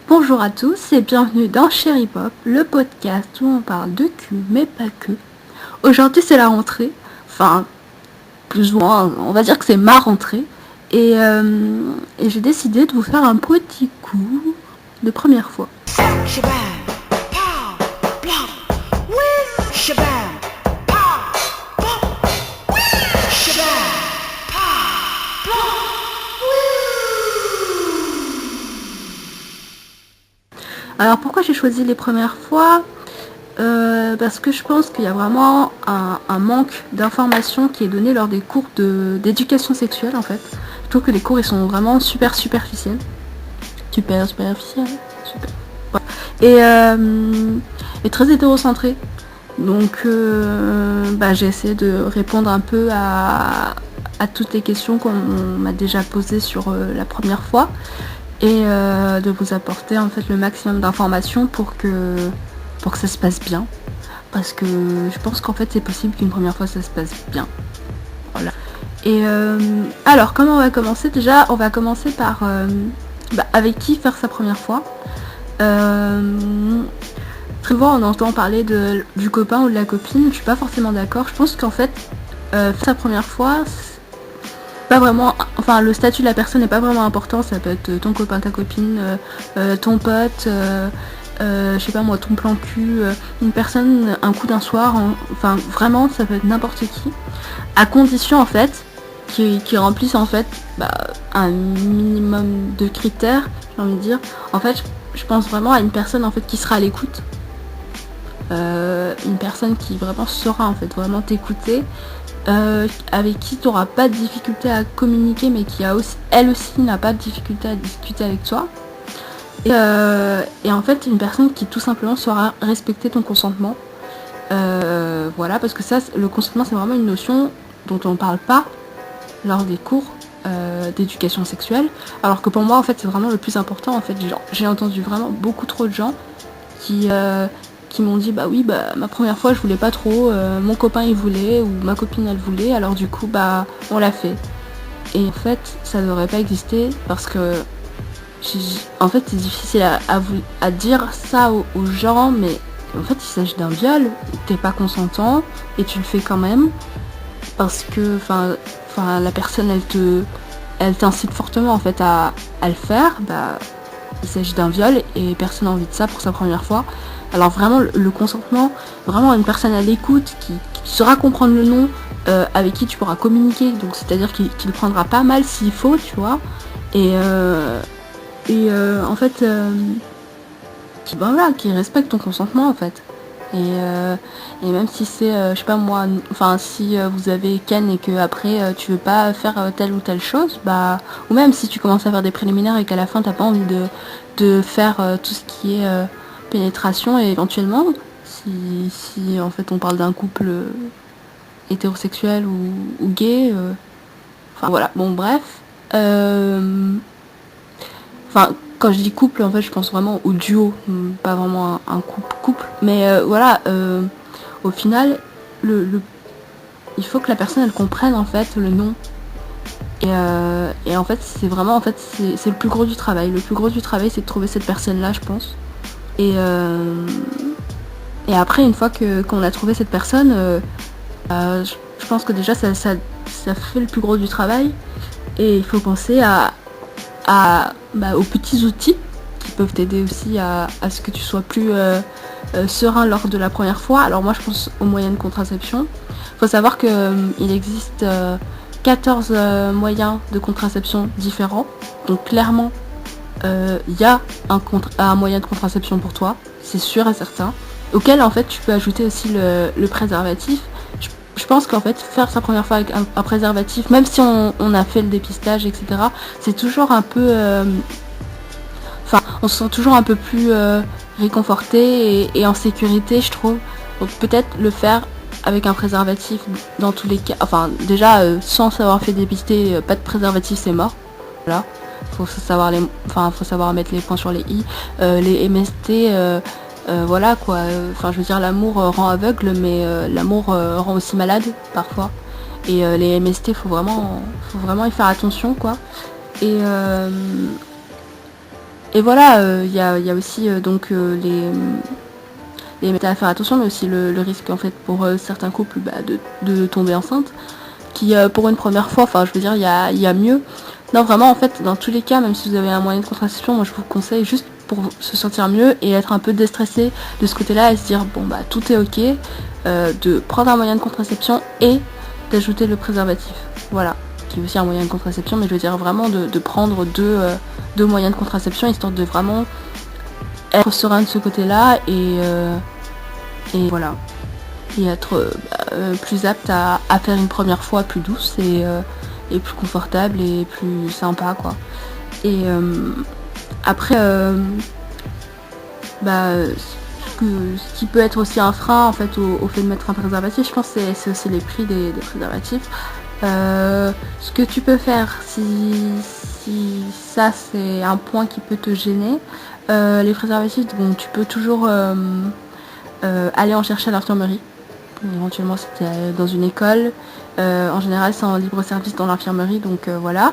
Bonjour à tous et bienvenue dans Cherry Pop, le podcast où on parle de cul, mais pas que. Aujourd'hui c'est la rentrée, enfin plus ou moins, on va dire que c'est ma rentrée, et j'ai décidé de vous faire un petit cours de première fois. Alors pourquoi j'ai choisi les premières fois parce que je pense qu'il y a vraiment un manque d'informations qui est donné lors des cours d'éducation sexuelle en fait. Je trouve que les cours ils sont vraiment super superficiels. Superficiels. Super. Ouais. Et très hétérocentrés. Donc j'ai essayé de répondre un peu à toutes les questions qu'on m'a déjà posées sur la première fois. Et de vous apporter en fait le maximum d'informations pour que ça se passe bien, parce que je pense qu'en fait c'est possible qu'une première fois ça se passe bien. Voilà. Et alors comment on va commencer? Déjà on va commencer par avec qui faire sa première fois. Très souvent on entend parler du copain ou de la copine. Je suis pas forcément d'accord. Je pense qu'en fait faire sa première fois, pas vraiment, enfin le statut de la personne n'est pas vraiment important. Ça peut être ton copain, ta copine, ton pote, je sais pas moi, ton plan cul, une personne, un coup d'un soir, enfin vraiment ça peut être n'importe qui, à condition en fait qui remplissent en fait un minimum de critères, j'ai envie de dire. En fait je pense vraiment à une personne en fait qui sera à l'écoute, une personne qui vraiment saura en fait vraiment t'écouter, avec qui tu n'auras pas de difficulté à communiquer, mais qui elle aussi n'a pas de difficulté à discuter avec toi. Et en fait une personne qui tout simplement saura respecter ton consentement. Voilà, parce que ça, le consentement c'est vraiment une notion dont on ne parle pas lors des cours d'éducation sexuelle, alors que pour moi en fait c'est vraiment le plus important. En fait j'ai entendu vraiment beaucoup trop de gens qui m'ont dit ma première fois je voulais pas trop, mon copain il voulait ou ma copine elle voulait, alors du coup on l'a fait. Et en fait ça devrait pas exister, parce que en fait c'est difficile à dire ça aux gens, mais en fait il s'agit d'un viol, t'es pas consentant et tu le fais quand même parce que la personne elle t'incite fortement en fait à le faire. Il s'agit d'un viol et personne n'a envie de ça pour sa première fois. Alors vraiment le consentement, vraiment une personne à l'écoute qui saura comprendre le non, avec qui tu pourras communiquer, donc c'est-à-dire qu'il le prendra pas mal s'il faut, tu vois, et en fait qui respecte ton consentement en fait. Et même si c'est je sais pas moi, enfin si vous avez ken et que après tu veux pas faire telle ou telle chose, ou même si tu commences à faire des préliminaires et qu'à la fin t'as pas envie de faire tout ce qui est pénétration, et éventuellement si en fait on parle d'un couple hétérosexuel ou gay, enfin voilà, bon bref, quand je dis couple, en fait, je pense vraiment au duo, pas vraiment un couple. Mais au final, il faut que la personne elle comprenne en fait le non. Et en fait, c'est vraiment c'est le plus gros du travail. Le plus gros du travail, c'est de trouver cette personne-là, je pense. Et après, une fois qu'on a trouvé cette personne, je pense que déjà ça fait le plus gros du travail. Et il faut penser aux petits outils qui peuvent t'aider aussi à ce que tu sois plus serein lors de la première fois. Alors moi je pense aux moyens de contraception. Il faut savoir qu'il existe 14 moyens de contraception différents. Donc clairement il y a un moyen de contraception pour toi, c'est sûr et certain, auquel en fait tu peux ajouter aussi le préservatif. Je pense qu'en fait faire sa première fois avec un préservatif, même si on a fait le dépistage, etc., c'est toujours un peu on se sent toujours un peu plus réconforté et en sécurité, je trouve. Donc peut-être le faire avec un préservatif dans tous les cas. Enfin déjà sans savoir fait dépister, pas de préservatif, c'est mort. Voilà. Faut savoir mettre les points sur les i. Les MST, voilà quoi. Enfin je veux dire, l'amour rend aveugle, mais l'amour rend aussi malade parfois. Et les MST, faut vraiment y faire attention quoi. Et Et voilà, il y a aussi donc les méthodes à faire attention, mais aussi le risque en fait pour certains couples de tomber enceinte, qui pour une première fois, enfin je veux dire, il y a mieux. Non, vraiment, en fait, dans tous les cas, même si vous avez un moyen de contraception, moi je vous conseille juste pour se sentir mieux et être un peu déstressé de ce côté-là et se dire, bon bah tout est ok, de prendre un moyen de contraception et d'ajouter le préservatif. Voilà, qui est aussi un moyen de contraception, mais je veux dire vraiment de prendre deux moyens de contraception, histoire de vraiment être serein de ce côté-là et voilà. Et être plus apte à faire une première fois plus douce et plus confortable et plus sympa quoi. Et après ce qui peut être aussi un frein en fait au fait de mettre un préservatif, je pense que c'est aussi les prix des préservatifs. Ce que tu peux faire si ça c'est un point qui peut te gêner, les préservatifs, bon, tu peux toujours aller en chercher à l'infirmerie. Éventuellement c'était dans une école, en général c'est en libre service dans l'infirmerie, donc voilà.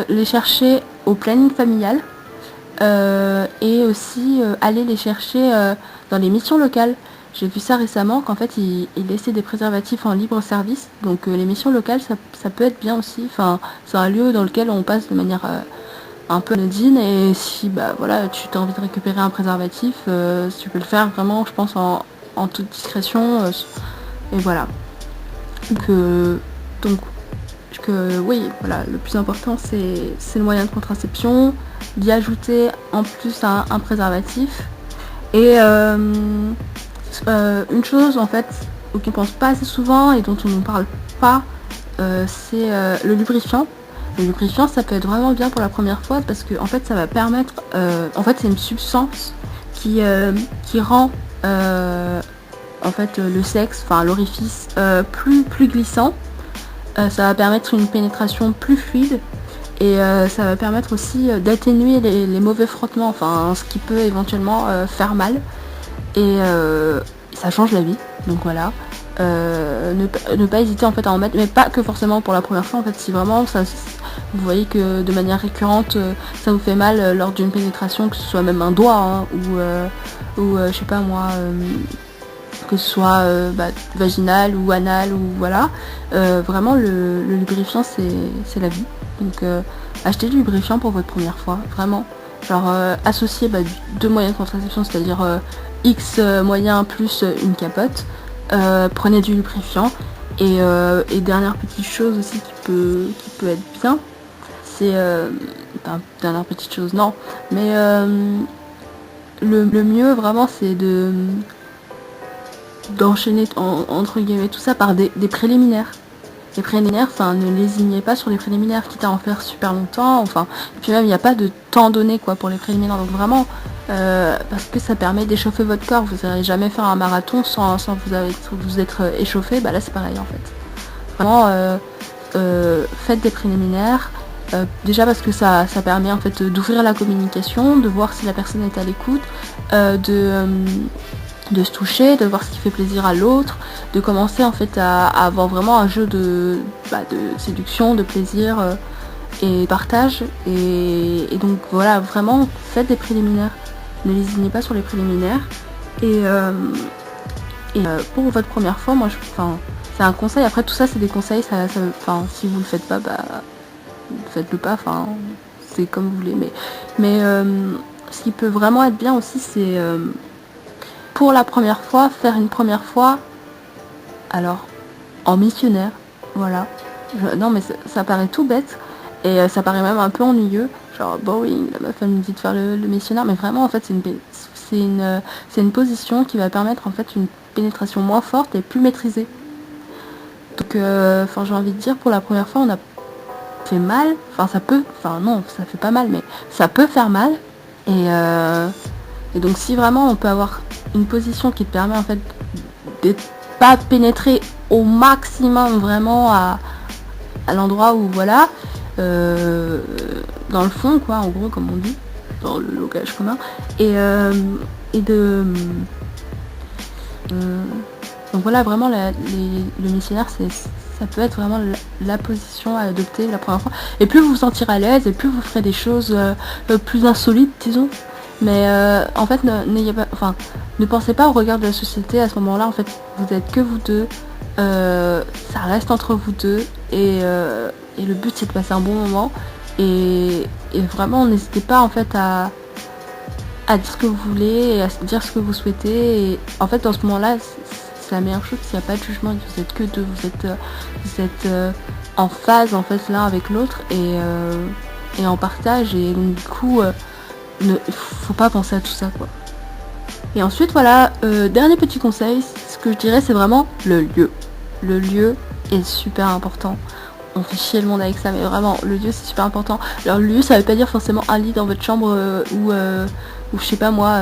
Les chercher au planning familial et aussi aller les chercher dans les missions locales. J'ai vu ça récemment qu'en fait ils laissaient des préservatifs en libre service, donc les missions locales ça peut être bien aussi, enfin c'est un lieu dans lequel on passe de manière un peu anodine et si bah voilà tu as envie de récupérer un préservatif, tu peux le faire vraiment je pense en toute discrétion et voilà. Donc oui, voilà, le plus important c'est le moyen de contraception, d'y ajouter en plus un préservatif. Et une chose en fait auquel on pense pas assez souvent et dont on ne parle pas, c'est le lubrifiant. Le lubrifiant ça peut être vraiment bien pour la première fois parce que en fait ça va permettre, en fait c'est une substance qui rend en fait le sexe, enfin l'orifice plus glissant. Ça va permettre une pénétration plus fluide et ça va permettre aussi d'atténuer les mauvais frottements, enfin ce qui peut éventuellement faire mal et ça change la vie, donc voilà. Ne pas hésiter en fait à en mettre, mais pas que forcément pour la première fois en fait, si vraiment vous voyez que de manière récurrente ça vous fait mal lors d'une pénétration, que ce soit même un doigt hein, ou je sais pas moi, que ce soit vaginal ou anal ou voilà, vraiment le lubrifiant c'est la vie, donc achetez du lubrifiant pour votre première fois, vraiment, genre associez deux moyens de contraception, c'est-à-dire X moyens plus une capote, prenez du lubrifiant et dernière petite chose aussi qui peut être bien, c'est dernière petite chose non, mais le mieux vraiment c'est d'enchaîner entre guillemets tout ça par des préliminaires. Les préliminaires, enfin ne lésignez pas sur les préliminaires, quitte à en faire super longtemps, enfin, et puis même il n'y a pas de temps donné quoi pour les préliminaires, donc vraiment parce que ça permet d'échauffer votre corps, vous n'allez jamais faire un marathon sans vous être échauffé, bah là c'est pareil en fait. Vraiment faites des préliminaires, déjà parce que ça permet en fait d'ouvrir la communication, de voir si la personne est à l'écoute, de se toucher, de voir ce qui fait plaisir à l'autre, de commencer en fait à avoir vraiment un jeu de séduction, de plaisir et partage et donc voilà, vraiment faites des préliminaires, ne lésinez pas sur les préliminaires et pour votre première fois, moi c'est un conseil, après tout ça c'est des conseils, si vous le faites pas, faites-le pas, c'est comme vous voulez, mais ce qui peut vraiment être bien aussi c'est pour la première fois, faire une première fois, alors, en missionnaire, voilà. Non mais ça paraît tout bête, et ça paraît même un peu ennuyeux, genre, bon oui, la meuf elle me dit de faire le missionnaire, mais vraiment en fait c'est une position qui va permettre en fait une pénétration moins forte et plus maîtrisée. Donc, j'ai envie de dire, pour la première fois on a fait mal, non, ça fait pas mal, mais ça peut faire mal, et donc si vraiment on peut avoir une position qui te permet en fait de pas pénétrer au maximum vraiment à l'endroit où voilà, dans le fond quoi, en gros comme on dit, dans le langage commun, et donc voilà, vraiment le missionnaire ça peut être vraiment la position à adopter la première fois. Et plus vous vous sentirez à l'aise, et plus vous ferez des choses plus insolites, disons. Mais en fait, ne pensez pas au regard de la société à ce moment-là. En fait, vous êtes que vous deux. Ça reste entre vous deux. Et le but, c'est de passer un bon moment. Et vraiment, n'hésitez pas en fait à dire ce que vous voulez et à dire ce que vous souhaitez. Et en fait, dans ce moment-là, c'est la meilleure chose, s'il n'y a pas de jugement, vous êtes que deux, vous êtes en phase en fait l'un avec l'autre et en partage. Et donc, du coup, faut pas penser à tout ça, quoi. Et ensuite, voilà, dernier petit conseil, ce que je dirais, c'est vraiment le lieu. Le lieu est super important. On fait chier le monde avec ça, mais vraiment, le lieu, c'est super important. Alors, le lieu, ça veut pas dire forcément un lit dans votre chambre ou je sais pas moi,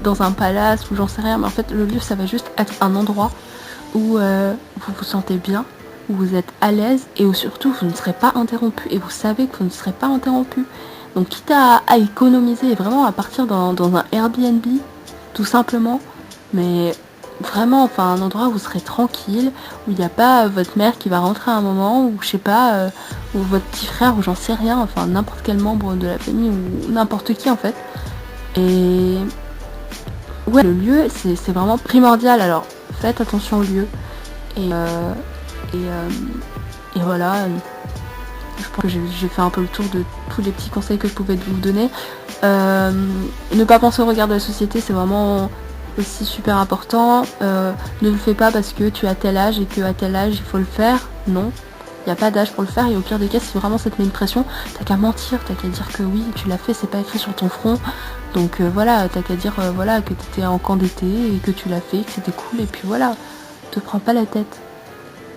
dans un palace ou j'en sais rien. Mais en fait, le lieu, ça va juste être un endroit où vous vous sentez bien, où vous êtes à l'aise et où surtout, vous ne serez pas interrompu. Et vous savez que vous ne serez pas interrompu. Donc, quitte à économiser et vraiment à partir dans un Airbnb, tout simplement, mais vraiment, enfin, un endroit où vous serez tranquille, où il n'y a pas votre mère qui va rentrer à un moment, ou je sais pas, ou votre petit frère, ou j'en sais rien, enfin, n'importe quel membre de la famille, ou n'importe qui, en fait. Et ouais, le lieu, c'est vraiment primordial, alors faites attention au lieu. Et, et voilà, je pense que j'ai fait un peu le tour de tous les petits conseils que je pouvais vous donner. Ne pas penser au regard de la société, c'est vraiment aussi super important. Ne le fais pas parce que tu as tel âge et qu'à tel âge il faut le faire. Non, il n'y a pas d'âge pour le faire. Et au pire des cas, si vraiment ça te met une pression, t'as qu'à mentir, t'as qu'à dire que oui, tu l'as fait, c'est pas écrit sur ton front. Donc voilà, t'as qu'à dire voilà, que t'étais en camp d'été et que tu l'as fait, que c'était cool. Et puis voilà, te prends pas la tête.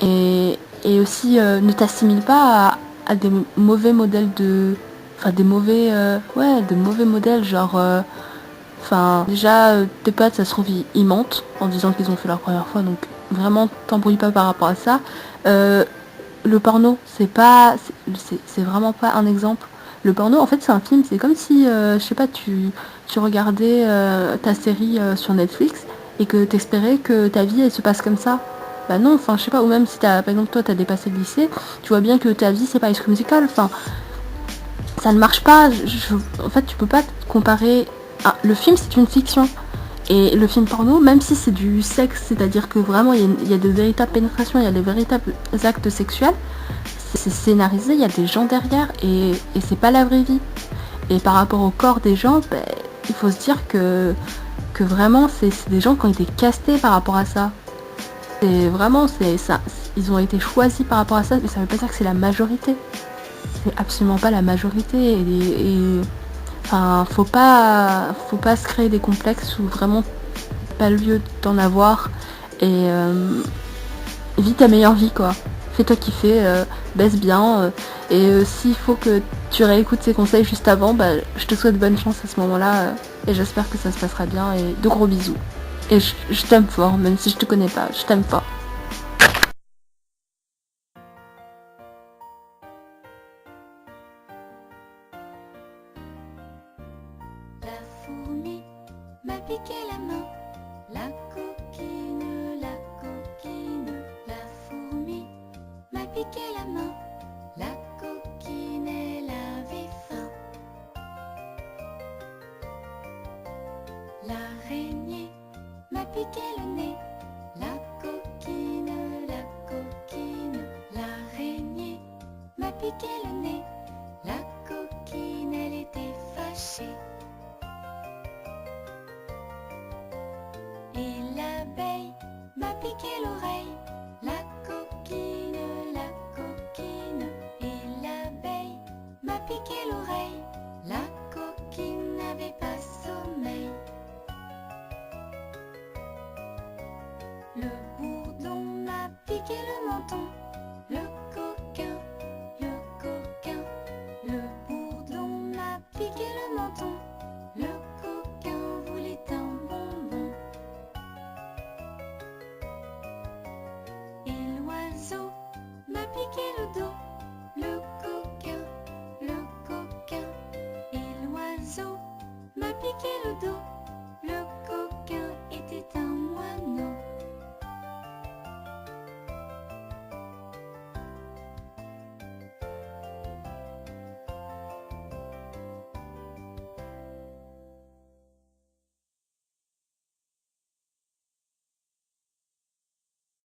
Et aussi, ne t'assimile pas à des mauvais modèles de... Enfin, des mauvais... de mauvais modèles, genre... Enfin, déjà, tes potes, ça se trouve, ils mentent en disant qu'ils ont fait leur première fois, donc vraiment, t'embrouille pas par rapport à ça. Le porno, c'est vraiment pas un exemple. Le porno, en fait, c'est un film, c'est comme si, je sais pas, tu regardais ta série sur Netflix et que t'espérais que ta vie, elle se passe comme ça. Bah non, enfin, je sais pas, ou même si par exemple, toi, t'as dépassé le lycée, tu vois bien que ta vie, c'est pas High School Musical, enfin, ça ne marche pas. En fait, tu peux pas comparer. Ah, le film, c'est une fiction. Et le film porno, même si c'est du sexe, c'est-à-dire que vraiment il y a de véritables pénétrations, il y a des véritables actes sexuels, c'est scénarisé, il y a des gens derrière et c'est pas la vraie vie. Et par rapport au corps des gens, ben, il faut se dire que vraiment c'est des gens qui ont été castés par rapport à ça. C'est vraiment, c'est ça, ils ont été choisis par rapport à ça, mais ça veut pas dire que c'est la majorité. C'est absolument pas la majorité et enfin, faut pas se créer des complexes où vraiment pas le lieu d'en avoir et vis ta meilleure vie, quoi. Fais-toi kiffer, baisse bien et s'il faut que tu réécoutes ces conseils juste avant, bah, je te souhaite bonne chance à ce moment-là et j'espère que ça se passera bien et de gros bisous. Et je t'aime fort, même si je te connais pas, je t'aime fort. La fourmi m'a piqué la main, la coquine, la fourmi m'a piqué la main, la coquine, elle avait faim. L'araignée m'a piqué le nez, la coquine, l'araignée m'a piqué le nez, la coquine, elle était fâchée. Et l'abeille m'a piqué l'oreille, la coquine, et l'abeille m'a piqué l'oreille, la coquine n'avait pas sommeil. Le bourdon m'a piqué le menton, le coquin, le bourdon m'a piqué le menton, le coquin voulait un bonbon. Et l'oiseau m'a piqué le dos, le coquin, et l'oiseau m'a piqué le